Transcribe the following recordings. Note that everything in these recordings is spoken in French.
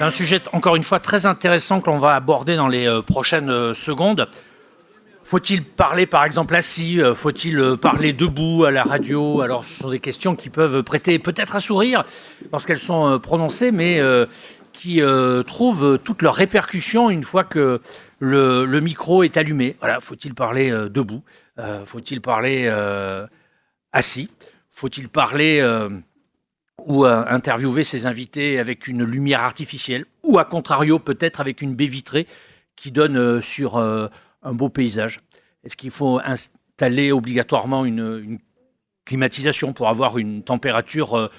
C'est un sujet, encore une fois, très intéressant que l'on va aborder dans les prochaines secondes. Faut-il parler, par exemple, assis? Faut-il parler debout à la radio? Alors, ce sont des questions qui peuvent prêter peut-être à sourire lorsqu'elles sont prononcées, mais qui trouvent toutes leurs répercussions une fois que le micro est allumé. Voilà, faut-il parler debout? Faut-il parler assis? Faut-il parler ou interviewer ses invités avec une lumière artificielle? Ou, à contrario, peut-être avec une baie vitrée qui donne sur un beau paysage? Est-ce qu'il faut installer obligatoirement une climatisation pour avoir une température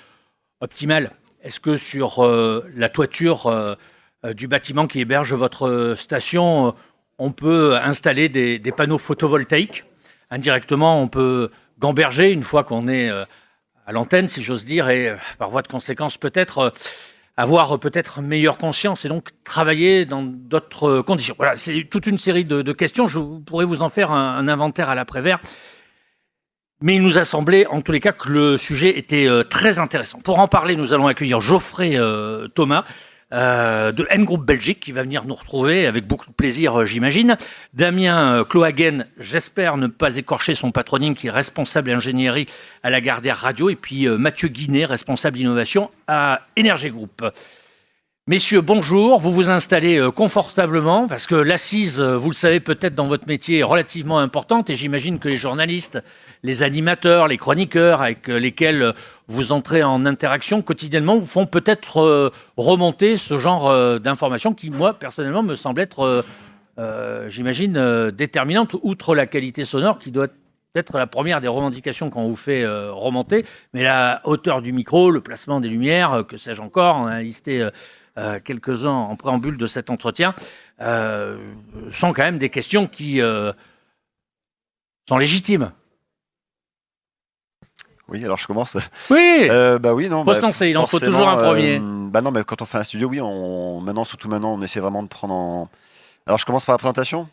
optimale? Est-ce que sur la toiture du bâtiment qui héberge votre station, on peut installer des panneaux photovoltaïques? Indirectement, on peut gamberger une fois qu'on est à l'antenne, si j'ose dire, et par voie de conséquence, peut-être avoir peut-être meilleure conscience et donc travailler dans d'autres conditions. Voilà, c'est toute une série de questions. Je pourrais vous en faire un inventaire à l'après-vert. Mais il nous a semblé, en tous les cas, que le sujet était très intéressant. Pour en parler, nous allons accueillir Geoffrey Thomas de N Group Belgique qui va venir nous retrouver avec beaucoup de plaisir, j'imagine. Damien Clohagen, j'espère ne pas écorcher son patronyme, qui est responsable ingénierie à la Gardère Radio. Et puis Mathieu Guinet, responsable innovation à Energy Group. Messieurs, bonjour. Vous vous installez confortablement parce que l'assise, vous le savez peut-être dans votre métier, est relativement importante et j'imagine que les journalistes, les animateurs, les chroniqueurs avec lesquels vous entrez en interaction quotidiennement vous font peut-être remonter ce genre d'informations qui, moi, personnellement, me semble être, j'imagine, déterminante, outre la qualité sonore qui doit être la première des revendications qu'on vous fait remonter, mais la hauteur du micro, le placement des lumières, que sais-je encore, on a listé quelques-uns en préambule de cet entretien, sont quand même des questions qui sont légitimes. Oui, alors je commence. Oui, Oui, non. faut se lancer, il en faut toujours un premier. Non, mais quand on fait un studio, oui, surtout maintenant, on essaie vraiment de prendre en. Alors je commence par la présentation.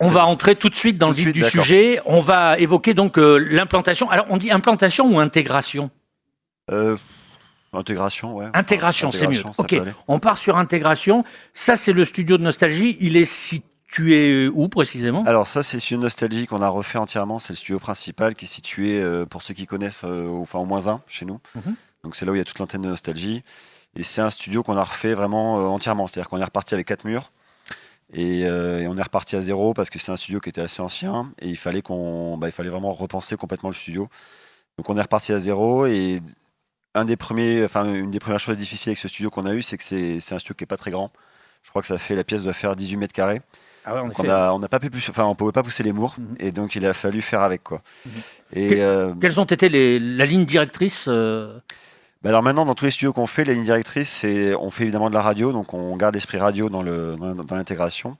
On va entrer tout de suite dans le vif du sujet. On va évoquer donc l'implantation. Alors on dit implantation ou intégration? Intégration, ouais. Intégration, c'est mieux. Ok, on part sur intégration. Ça, c'est le studio de Nostalgie. Il est situé où précisément? Alors ça, c'est le studio de Nostalgie qu'on a refait entièrement. C'est le studio principal qui est situé, pour ceux qui connaissent, au -1 chez nous. Donc c'est là où il y a toute l'antenne de Nostalgie. Et c'est un studio qu'on a refait vraiment entièrement. C'est-à-dire qu'on est reparti avec 4 murs. Et on est reparti à zéro parce que c'est un studio qui était assez ancien. Et il fallait vraiment repenser complètement le studio. Donc on est reparti à zéro et une des premières choses difficiles avec ce studio qu'on a eu, c'est que c'est un studio qui est pas très grand. Je crois que la pièce doit faire 18 mètres carrés. Ah ouais, on n'a pas pu on pouvait pas pousser les murs, et donc il a fallu faire avec quoi. Et quelles ont été la ligne directrice Alors maintenant, dans tous les studios qu'on fait, la ligne directrice, on fait évidemment de la radio, donc on garde l'esprit radio dans l'intégration.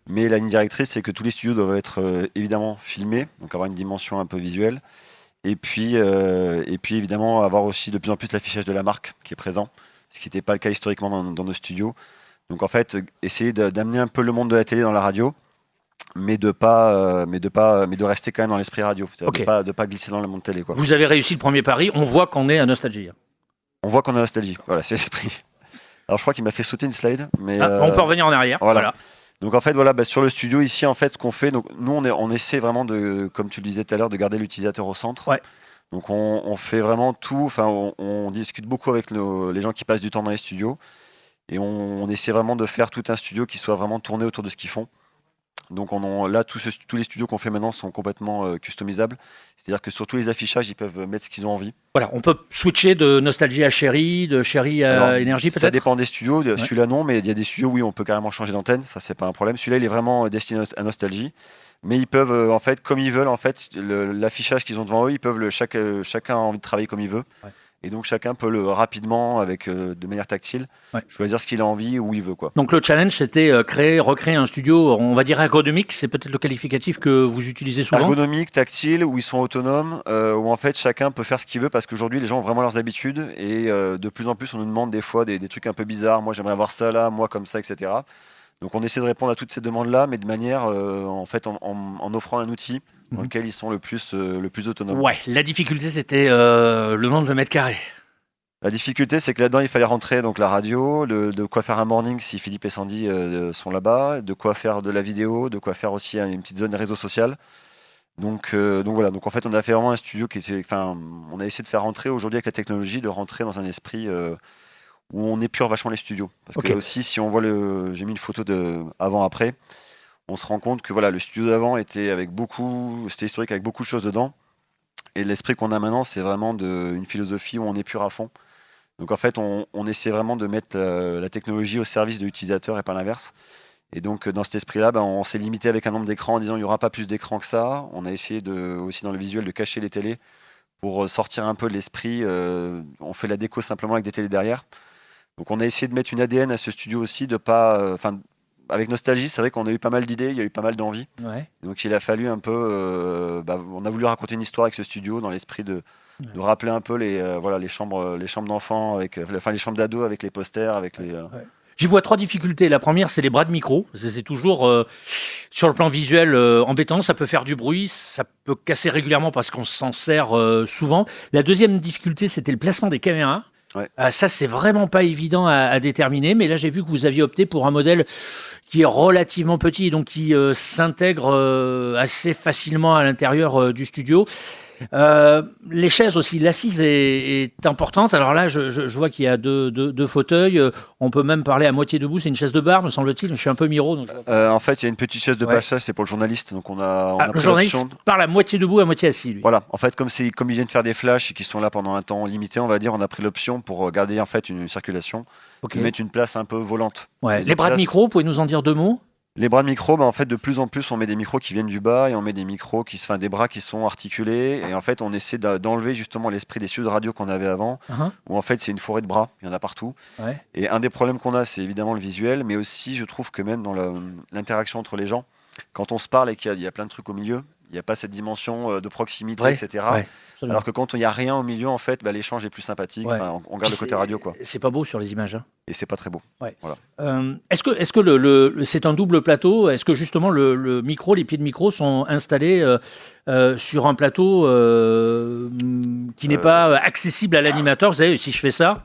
Mais la ligne directrice, c'est que tous les studios doivent être évidemment filmés, donc avoir une dimension un peu visuelle. Et puis évidemment avoir aussi de plus en plus l'affichage de la marque qui est présent, ce qui n'était pas le cas historiquement dans nos studios. Donc en fait, essayer d'amener un peu le monde de la télé dans la radio, mais de rester quand même dans l'esprit radio, okay. de pas glisser dans le monde télé, quoi. Vous avez réussi le premier pari. On voit qu'on est à Nostalgie. On voit qu'on est à Nostalgie. Voilà, c'est l'esprit. Alors je crois qu'il m'a fait sauter une slide, mais on peut revenir en arrière. Voilà. Donc en fait sur le studio ici, en fait ce qu'on fait, donc nous on essaie vraiment de, comme tu le disais tout à l'heure, de garder l'utilisateur au centre. Ouais. Donc on fait vraiment tout, on discute beaucoup avec les gens qui passent du temps dans les studios et on essaie vraiment de faire tout un studio qui soit vraiment tourné autour de ce qu'ils font. Donc là tous les studios qu'on fait maintenant sont complètement customisables, c'est-à-dire que sur tous les affichages ils peuvent mettre ce qu'ils ont envie. Voilà, on peut switcher de Nostalgie à Chérie, de Chérie à Énergie peut-être. Ça dépend des studios, celui-là non, mais il y a des studios où on peut carrément changer d'antenne, ça c'est pas un problème. Celui-là il est vraiment destiné à Nostalgie, mais ils peuvent en fait comme ils veulent, en fait l'affichage qu'ils ont devant eux, ils peuvent chacun a envie de travailler comme il veut. Ouais. Et donc chacun peut rapidement, de manière tactile, choisir ce qu'il a envie, où il veut, quoi. Donc le challenge, c'était recréer un studio, on va dire ergonomique, c'est peut-être le qualificatif que vous utilisez souvent. Ergonomique, tactile, où ils sont autonomes, où en fait chacun peut faire ce qu'il veut, parce qu'aujourd'hui les gens ont vraiment leurs habitudes, et de plus en plus on nous demande des fois des trucs un peu bizarres, moi j'aimerais avoir ça là, moi comme ça, etc. Donc on essaie de répondre à toutes ces demandes-là, mais de manière, en offrant un outil dans lequel ils sont le plus autonomes. Ouais, la difficulté c'était le nombre de mètres carrés. La difficulté, c'est que là-dedans, il fallait rentrer donc la radio, de quoi faire un morning si Philippe et Sandy sont là-bas, de quoi faire de la vidéo, de quoi faire aussi une petite zone réseau social. Donc voilà, donc en fait, on a fait vraiment un studio on a essayé de faire rentrer aujourd'hui avec la technologie, de rentrer dans un esprit où on épure vachement les studios. Parce que là aussi, si on voit j'ai mis une photo de avant-après, on se rend compte que voilà, le studio d'avant c'était historique avec beaucoup de choses dedans. Et l'esprit qu'on a maintenant, c'est vraiment une philosophie où on épure à fond. Donc en fait, on essaie vraiment de mettre la technologie au service de l'utilisateur et pas l'inverse. Et donc dans cet esprit-là, on s'est limité avec un nombre d'écrans en disant il n'y aura pas plus d'écrans que ça. On a essayé aussi dans le visuel de cacher les télés pour sortir un peu de l'esprit. On fait la déco simplement avec des télés derrière. Donc on a essayé de mettre une ADN à ce studio aussi, de pas, avec nostalgie, c'est vrai qu'on a eu pas mal d'idées, il y a eu pas mal d'envies. Ouais. Donc il a fallu un peu, on a voulu raconter une histoire avec ce studio dans l'esprit de rappeler un peu les chambres d'enfants avec, les chambres d'ados avec les posters, avec les. J'y vois 3 difficultés. La première, c'est les bras de micro. C'est toujours, sur le plan visuel, embêtant. Ça peut faire du bruit, ça peut casser régulièrement parce qu'on s'en sert souvent. La deuxième difficulté, c'était le placement des caméras. Ouais. Ça, c'est vraiment pas évident à déterminer. Mais là, j'ai vu que vous aviez opté pour un modèle qui est relativement petit et donc qui s'intègre assez facilement à l'intérieur du studio. Les chaises aussi, l'assise est importante. Alors là, je vois qu'il y a deux fauteuils. On peut même parler à moitié debout. C'est une chaise de bar, me semble-t-il. Je suis un peu miro. Donc... en fait, il y a une petite chaise de passage, c'est pour le journaliste. Donc on a le journaliste parle à moitié debout, à moitié assis. Lui. Voilà. En fait, comme ils viennent faire des flashs et qu'ils sont là pendant un temps limité, on va dire, on a pris l'option pour garder en fait une circulation, de mettre une place un peu volante. Ouais. Les bras de micro, vous pouvez nous en dire 2 mots? Les bras de micro, en fait, de plus en plus, on met des micros qui viennent du bas et on met des micros des bras qui sont articulés. Et en fait, on essaie d'enlever justement l'esprit des studios de radio qu'on avait avant, où en fait, c'est une forêt de bras, il y en a partout. Ouais. Et un des problèmes qu'on a, c'est évidemment le visuel, mais aussi, je trouve que même dans l'interaction entre les gens, quand on se parle et qu'il y a plein de trucs au milieu, il n'y a pas cette dimension de proximité, etc. Ouais, alors que quand il n'y a rien au milieu, en fait, l'échange est plus sympathique. Ouais. On garde le côté radio, quoi. C'est pas beau sur les images. Hein. Et c'est pas très beau. Ouais. Voilà. Est-ce que c'est un double plateau? Est-ce que justement le micro, les pieds de micro sont installés sur un plateau qui n'est pas accessible à l'animateur? Vous savez, si je fais ça.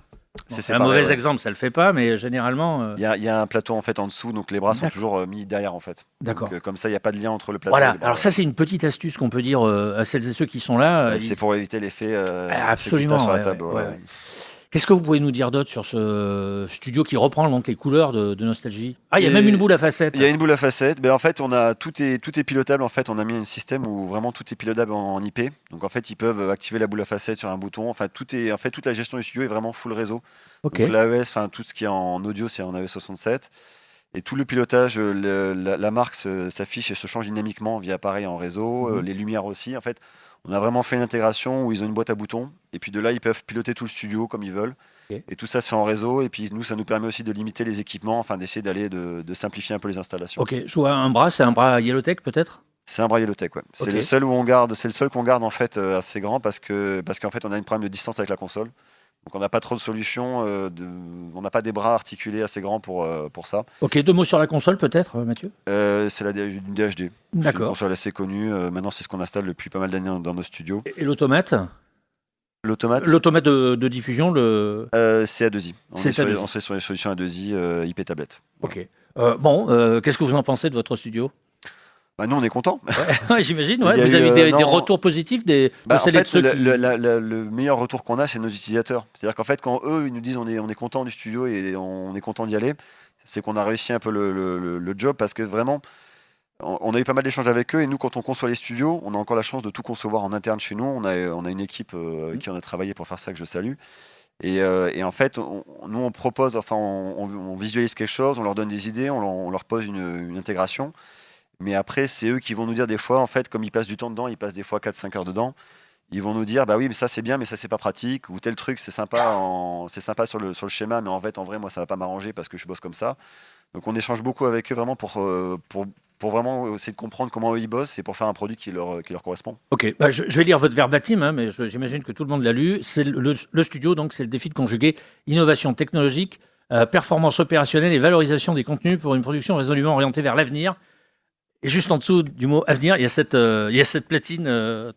C'est un mauvais exemple, ça le fait pas, mais généralement. Il y a un plateau en fait en dessous, donc les bras sont toujours mis derrière en fait. D'accord. Donc, comme ça, il n'y a pas de lien entre le plateau. Voilà. Et les bras. Alors ça, c'est une petite astuce qu'on peut dire à celles et ceux qui sont là. C'est pour éviter l'effet. Absolument. Sur la table. Ouais. Qu'est-ce que vous pouvez nous dire d'autre sur ce studio qui reprend donc les couleurs de Nostalgie? Ah, il y a même une boule à facettes. Il y a une boule à facettes. En fait, tout est pilotable. En fait, on a mis un système où vraiment tout est pilotable en IP. Donc en fait, ils peuvent activer la boule à facettes sur un bouton. Enfin, toute la gestion du studio est vraiment full réseau. Okay. Donc l'AES, tout ce qui est en audio, c'est en AES67. Et tout le pilotage, la marque s'affiche et se change dynamiquement via appareil en réseau. Les lumières aussi. En fait, on a vraiment fait une intégration où ils ont une boîte à boutons. Et puis de là, ils peuvent piloter tout le studio comme ils veulent. Okay. Et tout ça se fait en réseau. Et puis nous, ça nous permet aussi de limiter les équipements, d'essayer de simplifier un peu les installations. Ok, je vois un bras, c'est un bras Yellowtech peut-être? C'est un bras Yellowtech, ouais. C'est le seul qu'on garde en fait assez grand parce qu'en fait on a un problème de distance avec la console. Donc on n'a pas trop de solutions, on n'a pas des bras articulés assez grands pour ça. Ok, 2 mots sur la console peut-être, Mathieu? C'est une DHD. D'accord. C'est une console assez connue. Maintenant c'est ce qu'on installe depuis pas mal d'années dans nos studios. Et l'automate? L'automate de diffusion, c'est A2i. On est sur les solutions A2i IP tablette. Ok. Qu'est-ce que vous en pensez de votre studio? Nous, on est contents. Ouais, j'imagine. Ouais. Vous avez des retours positifs en fait, le meilleur retour qu'on a, c'est nos utilisateurs. C'est-à-dire qu'en fait, quand eux, ils nous disent on est content du studio et on est content d'y aller, c'est qu'on a réussi un peu le job parce que vraiment, on a eu pas mal d'échanges avec eux et nous, quand on conçoit les studios, on a encore la chance de tout concevoir en interne chez nous. On a une équipe qui en a travaillé pour faire ça que je salue. Et en fait, nous, on propose, on visualise quelque chose, on leur donne des idées, on leur pose une intégration. Mais après, c'est eux qui vont nous dire des fois, en fait, comme ils passent du temps dedans, ils passent des fois 4-5 heures dedans, ils vont nous dire, bah oui, mais ça c'est bien, mais ça c'est pas pratique, ou tel truc c'est sympa, sur le schéma, mais en vrai, moi ça va pas m'arranger parce que je bosse comme ça. Donc on échange beaucoup avec eux vraiment pour vraiment essayer de comprendre comment eux ils bossent et pour faire un produit qui leur correspond. Ok, je vais lire votre verbatim, mais j'imagine que tout le monde l'a lu. C'est le studio, donc c'est le défi de conjuguer innovation technologique, performance opérationnelle et valorisation des contenus pour une production résolument orientée vers l'avenir. Et juste en dessous du mot avenir, il y a cette platine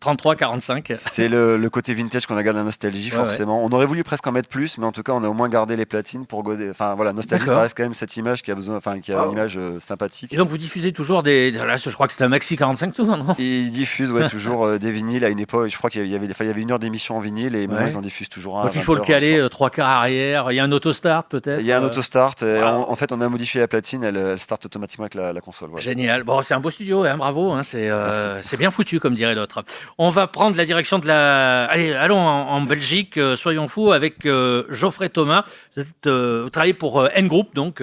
3345. C'est le côté vintage qu'on a gardé la nostalgie, forcément. On aurait voulu presque en mettre plus, mais en tout cas, on a au moins gardé les platines pour goder. Enfin, voilà, nostalgie, ça reste quand même cette image qui a besoin, qui a une image sympathique. Et donc, vous diffusez toujours là, je crois que c'est la Maxi 45 tours, non? Ils diffusent, toujours des vinyles à une époque. Je crois qu'il y avait une heure d'émission en vinyle et maintenant ils en diffusent toujours un. Donc, il faut le caler 3 quarts arrière. Il y a un autostart, peut-être? Il y a un autostart. En fait, on a modifié la platine, elle start automatiquement avec la console. Voilà. Génial. Bon, c'est un beau studio, hein, bravo. Hein, c'est bien foutu, comme dirait l'autre. On va prendre la direction de la. Allez, allons en Belgique, soyons fous, avec Geoffrey Thomas. Vous travaillez pour N-Group, donc.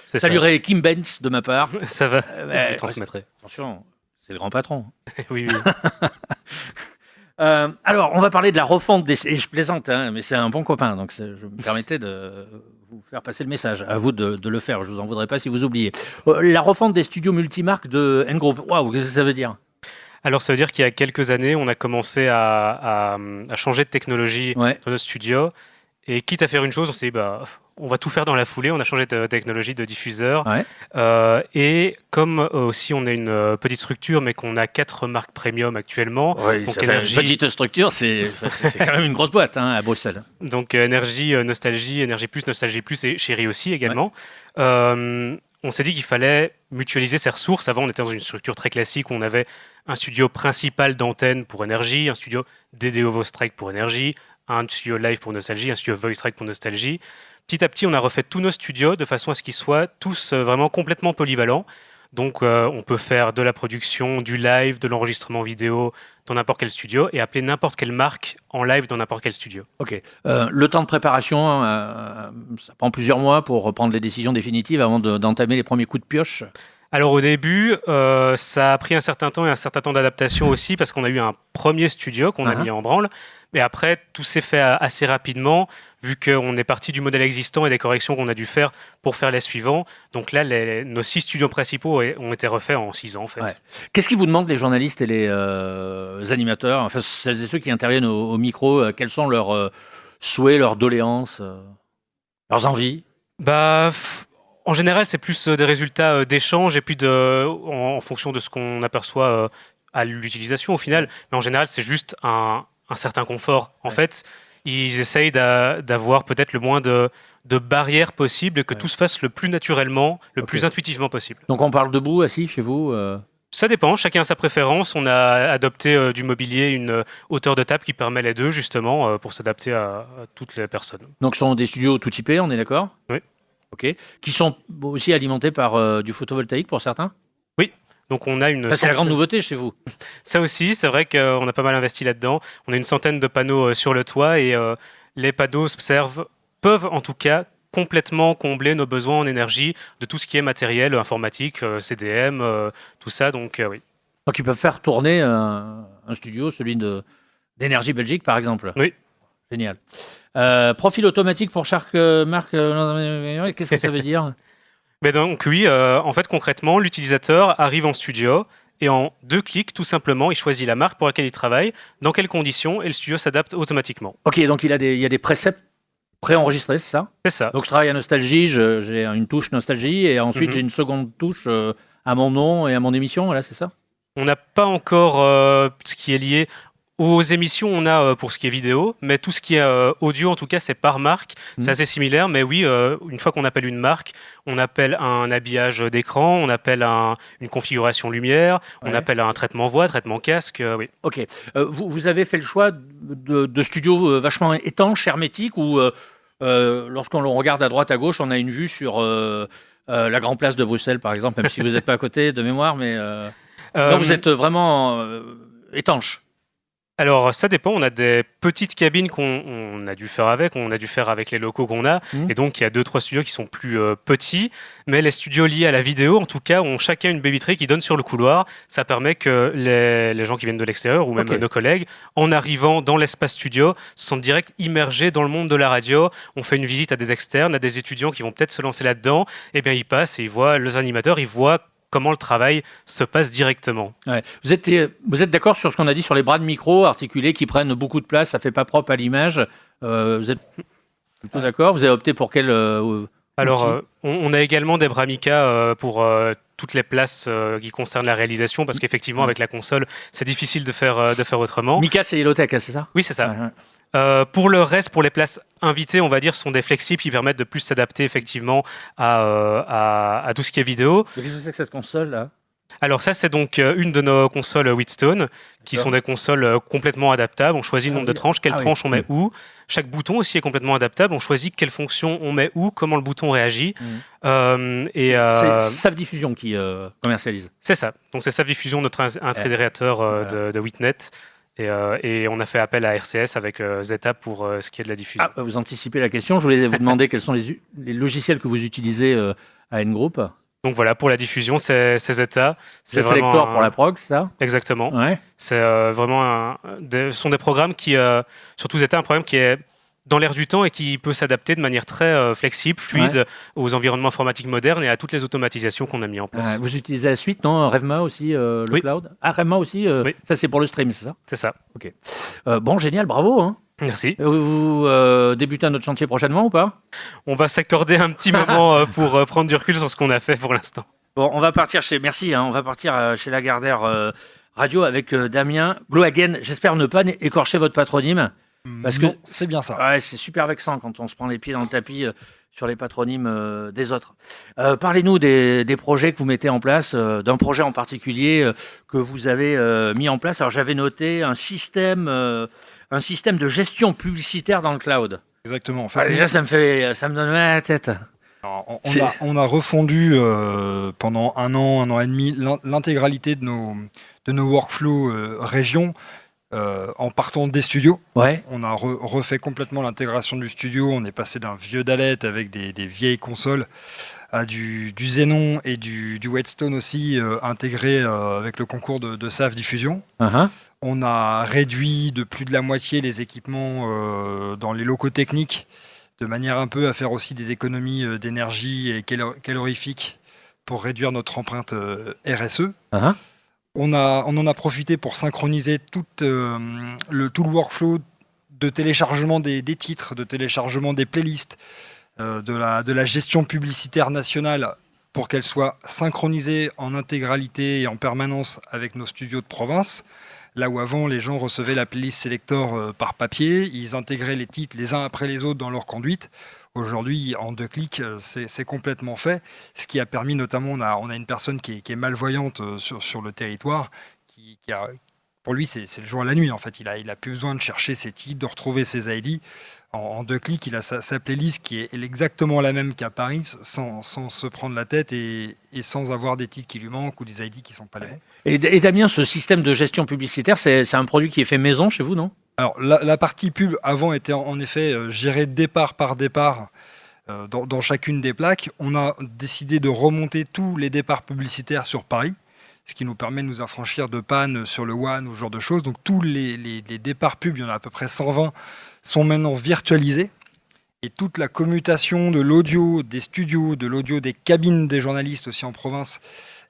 Saluerez Kim Benz de ma part. Ça va, je le transmettrai. Attention, c'est le grand patron. Oui. Alors, on va parler de la refonte des... Et je plaisante, hein, mais c'est un bon copain, donc je me permettais de vous faire passer le message. À vous de le faire, je ne vous en voudrais pas si vous oubliez. La refonte des studios multimarques de N-Group, waouh, qu'est-ce que ça veut dire? Alors, ça veut dire qu'il y a quelques années, on a commencé à changer de technologie dans notre studio. Et quitte à faire une chose, on s'est dit, on va tout faire dans la foulée. On a changé de technologie de diffuseur. Et comme aussi on a une petite structure, mais qu'on a 4 marques premium actuellement. Donc Énergie... Petite structure, c'est quand même une grosse boîte à Bruxelles. Donc Énergie, Nostalgie, Énergie Plus, Nostalgie Plus et Chérie aussi également. On s'est dit qu'il fallait mutualiser ses ressources. Avant, on était dans une structure très classique où on avait un studio principal d'antenne pour Énergie, un studio dédié au Voice Strike pour Énergie, un studio live pour Nostalgie, un studio Voice Strike pour Nostalgie. Petit à petit, on a refait tous nos studios de façon à ce qu'ils soient tous vraiment complètement polyvalents. Donc, on peut faire de la production, du live, de l'enregistrement vidéo dans n'importe quel studio et appeler n'importe quelle marque en live dans n'importe quel studio. Ok. Le temps de préparation, ça prend plusieurs mois pour prendre les décisions définitives avant d'entamer les premiers coups de pioche. Alors au début, ça a pris un certain temps et un certain temps d'adaptation aussi parce qu'on a eu un premier studio qu'on a mis en branle. Mais après, tout s'est fait assez rapidement vu qu'on est parti du modèle existant et des corrections qu'on a dû faire pour faire les suivants. Donc là, nos 6 studios principaux ont été refaits en 6 ans en fait. Qu'est-ce qu'ils vous demandent les journalistes et les animateurs, enfin celles et ceux qui interviennent au micro, quels sont leurs souhaits, leurs doléances, leurs envies? En général, c'est plus des résultats d'échange et puis en fonction de ce qu'on aperçoit à l'utilisation au final. Mais en général, c'est juste un certain confort. En fait, ils essayent d'avoir peut-être le moins de barrières possibles et que tout se fasse le plus naturellement, le plus intuitivement possible. Donc on parle debout, assis chez vous Ça dépend, chacun a sa préférence. On a adopté du mobilier, une hauteur de table qui permet les deux, justement, pour s'adapter à toutes les personnes. Donc ce sont des studios tout typés, on est d'accord? Oui. Ok. Qui sont aussi alimentés par du photovoltaïque pour certains? Oui. Donc on a c'est la grande nouveauté chez vous. Ça aussi, c'est vrai qu'on a pas mal investi là-dedans. On a une centaine de panneaux sur le toit et les panneaux peuvent en tout cas complètement combler nos besoins en énergie de tout ce qui est matériel informatique, CDM, tout ça. Donc oui. Donc ils peuvent faire tourner un studio, celui d'Énergie Belgique par exemple. Oui. Génial. Profil automatique pour chaque marque, qu'est-ce que ça veut dire? Donc oui, en fait concrètement, l'utilisateur arrive en studio et en 2 clics, tout simplement, il choisit la marque pour laquelle il travaille, dans quelles conditions, et le studio s'adapte automatiquement. Ok, donc il y a des préceptes préenregistrés, c'est ça? C'est ça. Donc je travaille à Nostalgie, j'ai une touche Nostalgie, et ensuite j'ai une seconde touche à mon nom et à mon émission, voilà, c'est ça? On n'a pas encore ce qui est lié aux émissions, on a pour ce qui est vidéo, mais tout ce qui est audio, en tout cas, c'est par marque. C'est assez similaire, mais oui, une fois qu'on appelle une marque, on appelle un habillage d'écran, on appelle une configuration lumière, on appelle un traitement voix, traitement casque, oui. Ok. Vous avez fait le choix de studios vachement étanches, hermétiques, ou lorsqu'on le regarde à droite, à gauche, on a une vue sur la Grand Place de Bruxelles, par exemple, même si vous n'êtes pas à côté de mémoire, mais non, vous êtes vraiment étanche. Alors, ça dépend. On a des petites cabines qu'on a dû faire avec. On a dû faire avec les locaux qu'on a. Et donc, il y a 2-3 studios qui sont plus petits. Mais les studios liés à la vidéo, en tout cas, ont chacun une baie vitrée qui donne sur le couloir. Ça permet que les gens qui viennent de l'extérieur, ou même nos collègues, en arrivant dans l'espace studio, sont direct immergés dans le monde de la radio. On fait une visite à des externes, à des étudiants qui vont peut-être se lancer là-dedans. Et bien, ils passent et ils voient les animateurs, ils voient comment le travail se passe directement. Ouais. Vous êtes d'accord sur ce qu'on a dit sur les bras de micro articulés qui prennent beaucoup de place, ça fait pas propre à l'image. Vous êtes plutôt d'accord? Vous avez opté pour quel Alors, on a également des bras Mica pour toutes les places qui concernent la réalisation, parce qu'effectivement, avec la console, c'est difficile de faire autrement. Mica, c'est Yellowtech, c'est ça? Oui, c'est ça. Ouais. Pour le reste, pour les places invitées, on va dire, sont des flexibles qui permettent de plus s'adapter effectivement à tout ce qui est vidéo. Qu'est-ce que c'est que cette console là? Alors ça, c'est donc une de nos consoles Wheatstone, qui sont des consoles complètement adaptables. On choisit le nombre de tranches, quelle tranche on met où. Chaque bouton aussi est complètement adaptable. On choisit quelle fonction on met où, comment le bouton réagit. C'est SAF Diffusion qui commercialise. C'est ça. Donc c'est SAF Diffusion, notre intégrateur de Wheatnet. Et on a fait appel à RCS avec Zeta pour ce qui est de la diffusion. Ah, vous anticipez la question. Je voulais vous demander quels sont les logiciels que vous utilisez à N-Group. Donc voilà, pour la diffusion, c'est Zeta. C'est Selector pour la prog, ça? Exactement. Ouais. C'est vraiment ce sont des programmes qui, surtout Zeta, un programme qui est dans l'air du temps et qui peut s'adapter de manière très flexible, fluide aux environnements informatiques modernes et à toutes les automatisations qu'on a mis en place. Vous utilisez la suite, non? Revma aussi, le cloud? Ah, Revma aussi, oui. Ça c'est pour le stream, c'est ça? C'est ça. Ok. Bon, génial, bravo. Hein. Merci. Vous débutez un autre chantier prochainement ou pas? On va s'accorder un petit moment pour prendre du recul sur ce qu'on a fait pour l'instant. Bon, on va partir merci, on va partir chez Lagardère Radio avec Damien Glohagen. J'espère ne pas écorcher votre patronyme. Parce que c'est bien ça. Ouais, c'est super vexant quand on se prend les pieds dans le tapis sur les patronymes des autres. Parlez-nous des projets que vous mettez en place, d'un projet en particulier que vous avez mis en place. Alors j'avais noté un système de gestion publicitaire dans le cloud. Exactement. En fait, déjà, ça me donne mal à la tête. On a refondu pendant un an et demi l'intégralité de nos workflows régions. En partant des studios, on a refait complètement l'intégration du studio. On est passé d'un vieux Dalet avec des vieilles consoles à du Xenon et du Wheatstone aussi intégré avec le concours de SAF Diffusion. On a réduit de plus de la moitié les équipements dans les locaux techniques de manière un peu à faire aussi des économies d'énergie et calorifiques pour réduire notre empreinte RSE. On en a profité pour synchroniser tout le workflow de téléchargement des titres, de téléchargement des playlists, de la gestion publicitaire nationale pour qu'elle soit synchronisée en intégralité et en permanence avec nos studios de province. Là où avant, les gens recevaient la playlist Selector par papier, ils intégraient les titres les uns après les autres dans leur conduite. Aujourd'hui, en 2 clics, c'est complètement fait. Ce qui a permis notamment, on a une personne qui est malvoyante sur le territoire, pour lui, c'est le jour et la nuit. En fait, il a plus besoin de chercher ses titres, de retrouver ses ID. En 2 clics, il a sa playlist qui est exactement la même qu'à Paris, sans se prendre la tête et sans avoir des titres qui lui manquent ou des ID qui ne sont pas les bons. Et Damien, ce système de gestion publicitaire, c'est un produit qui est fait maison chez vous, non? Alors, la partie pub avant était en effet gérée départ par départ dans chacune des plaques. On a décidé de remonter tous les départs publicitaires sur Paris, ce qui nous permet de nous affranchir de pannes sur le WAN ou ce genre de choses. Donc, tous les départs pub, il y en a à peu près 120, sont maintenant virtualisés. Et toute la commutation de l'audio des studios, de l'audio des cabines des journalistes aussi en province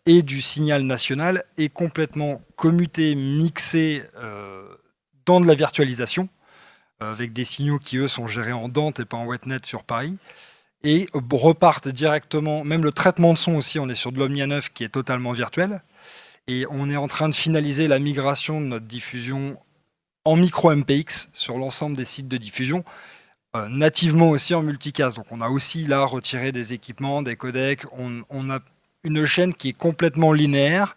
et du signal national est complètement commutée, mixée dans de la virtualisation, avec des signaux qui, eux, sont gérés en Dante et pas en Wetnet sur Paris, et repartent directement, même le traitement de son aussi, on est sur de l'Omnia 9 qui est totalement virtuel, et on est en train de finaliser la migration de notre diffusion en micro MPX sur l'ensemble des sites de diffusion, nativement aussi en multicast. Donc on a aussi là retiré des équipements, des codecs, on a une chaîne qui est complètement linéaire,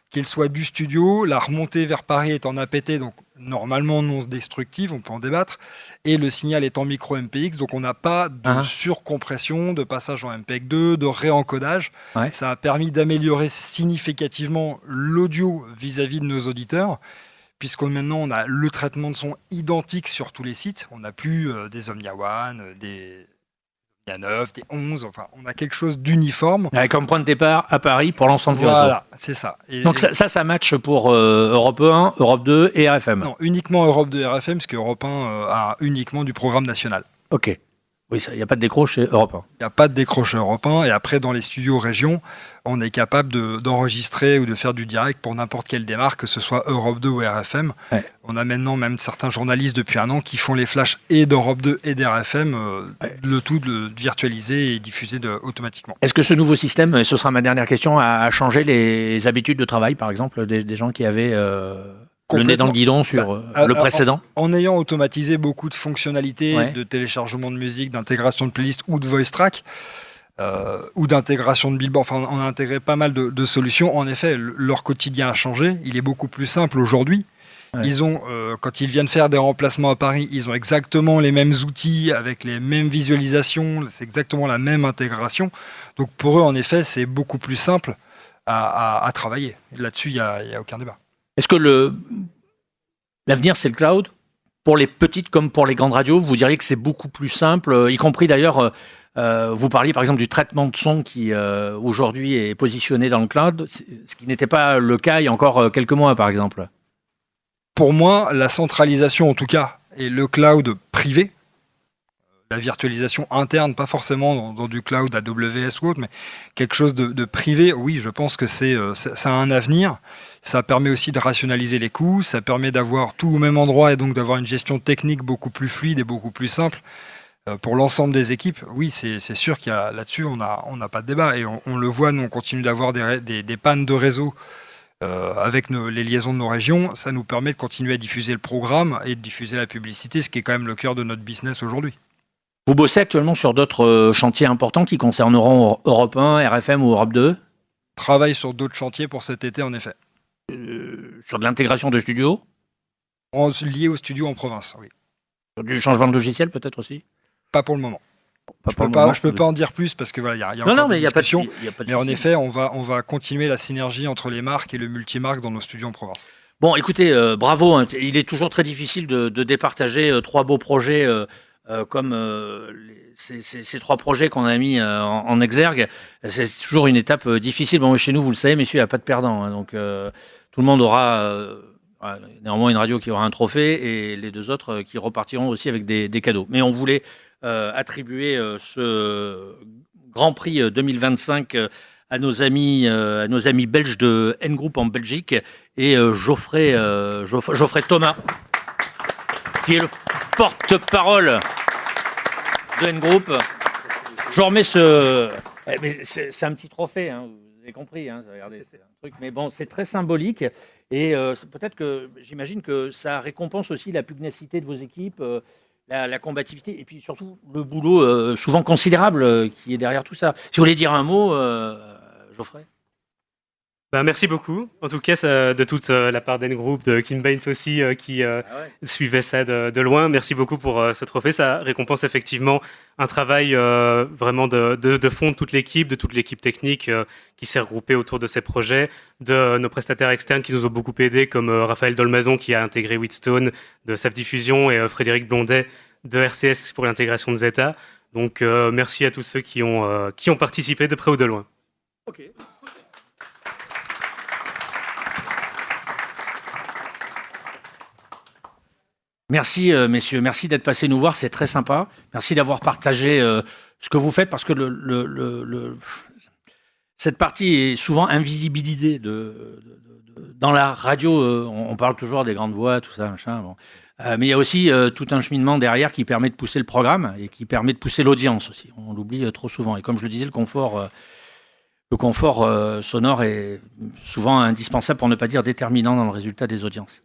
qu'elle soit du studio, la remontée vers Paris est en APT, donc normalement non destructive, on peut en débattre, et le signal est en micro MPX, donc on n'a pas de surcompression, de passage en MPEG-2, de réencodage. Ça a permis d'améliorer significativement l'audio vis-à-vis de nos auditeurs, puisque maintenant on a le traitement de son identique sur tous les sites, on n'a plus des Omnia One, des Omnia 9, des 11, enfin on a quelque chose d'uniforme. Comme point de départ à Paris pour l'ensemble du réseau. Voilà, c'est ça. Donc ça match pour Europe 1, Europe 2 et RFM? Non, uniquement Europe 2 et RFM, parce que Europe 1 a uniquement du programme national. Ok. Oui, il n'y a pas de décroché européen. Il n'y a pas de décrocheur européen. Et après, dans les studios région, on est capable d'enregistrer ou de faire du direct pour n'importe quelle démarque, que ce soit Europe 2 ou RFM. Ouais. On a maintenant même certains journalistes depuis un an qui font les flashs et d'Europe 2 et d'RFM, le tout de virtualiser et diffuser automatiquement. Est-ce que ce nouveau système, et ce sera ma dernière question, a changé les habitudes de travail, par exemple, des gens qui avaient le nez dans le guidon sur le précédent? En ayant automatisé beaucoup de fonctionnalités, Ouais. de téléchargement de musique, d'intégration de playlist ou de voice track, ou d'intégration de billboard, enfin on a intégré pas mal de solutions. En effet, leur quotidien a changé, il est beaucoup plus simple aujourd'hui. Ouais. Ils ont, quand ils viennent faire des remplacements à Paris, ils ont exactement les mêmes outils, avec les mêmes visualisations, c'est exactement la même intégration. Donc pour eux, en effet, c'est beaucoup plus simple à travailler. Là-dessus, il n'y a aucun débat. Est-ce que l'avenir, c'est le cloud? Pour les petites comme pour les grandes radios, vous diriez que c'est beaucoup plus simple, y compris d'ailleurs, vous parliez par exemple du traitement de son qui aujourd'hui est positionné dans le cloud, ce qui n'était pas le cas il y a encore quelques mois par exemple. Pour moi, la centralisation en tout cas, et le cloud privé, la virtualisation interne, pas forcément dans du cloud AWS ou autre, mais quelque chose de privé, oui, je pense que ça a un avenir. Ça permet aussi de rationaliser les coûts, ça permet d'avoir tout au même endroit et donc d'avoir une gestion technique beaucoup plus fluide et beaucoup plus simple. Pour l'ensemble des équipes, oui, c'est sûr qu'il y a là-dessus, on n'a pas de débat. Et on le voit, nous, on continue d'avoir des pannes de réseau avec les liaisons de nos régions. Ça nous permet de continuer à diffuser le programme et de diffuser la publicité, ce qui est quand même le cœur de notre business aujourd'hui. Vous bossez actuellement sur d'autres chantiers importants qui concerneront Europe 1, RFM ou Europe 2? Travaille sur d'autres chantiers pour cet été, en effet. Sur de l'intégration de studios? Lié au studio en province, oui. Sur du changement de logiciel peut-être aussi? Pas pour le moment. Je peux pas en dire plus parce que voilà, il y a encore des discussions. Mais en effet, on va continuer la synergie entre les marques et le multimarque dans nos studios en province. Bon, écoutez, bravo. Hein, il est toujours très difficile de départager trois beaux projets comme ces trois projets qu'on a mis en exergue. C'est toujours une étape difficile. Bon, chez nous, vous le savez, messieurs, il n'y a pas de perdant. Hein, donc, tout le monde aura néanmoins une radio qui aura un trophée et les deux autres qui repartiront aussi avec des cadeaux. Mais on voulait attribuer ce Grand Prix 2025 à nos amis belges de N-Group en Belgique et Geoffrey Thomas, qui est le porte-parole de N-Group. Je remets mais c'est un petit trophée, hein, vous avez compris, hein, regardez, c'est un truc, mais bon, c'est très symbolique et peut-être que j'imagine que ça récompense aussi la pugnacité de vos équipes, la combativité et puis surtout le boulot souvent considérable qui est derrière tout ça. Si vous voulez dire un mot, Geoffrey. Merci beaucoup. En tout cas, de toute la part d'N-Group, de Kim Baines aussi, qui suivait ça de loin. Merci beaucoup pour ce trophée. Ça récompense effectivement un travail vraiment de fond de toute l'équipe technique qui s'est regroupée autour de ces projets, de nos prestataires externes qui nous ont beaucoup aidés, comme Raphaël Dolmazon qui a intégré Wheatstone de SAP Diffusion et Frédéric Blondet de RCS pour l'intégration de Zeta. Donc merci à tous ceux qui ont participé de près ou de loin. Ok. Merci messieurs, merci d'être passés nous voir, c'est très sympa. Merci d'avoir partagé ce que vous faites parce que cette partie est souvent invisibilisée dans la radio. On parle toujours des grandes voix, tout ça, machin. Bon. Mais il y a aussi tout un cheminement derrière qui permet de pousser le programme et qui permet de pousser l'audience aussi. On l'oublie trop souvent. Et comme je le disais, le confort sonore est souvent indispensable, pour ne pas dire déterminant dans le résultat des audiences.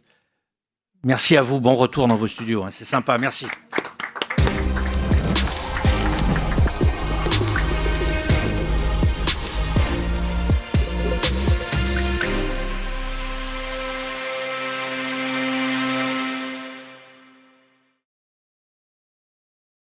Merci à vous, bon retour dans vos studios, hein. C'est sympa, merci.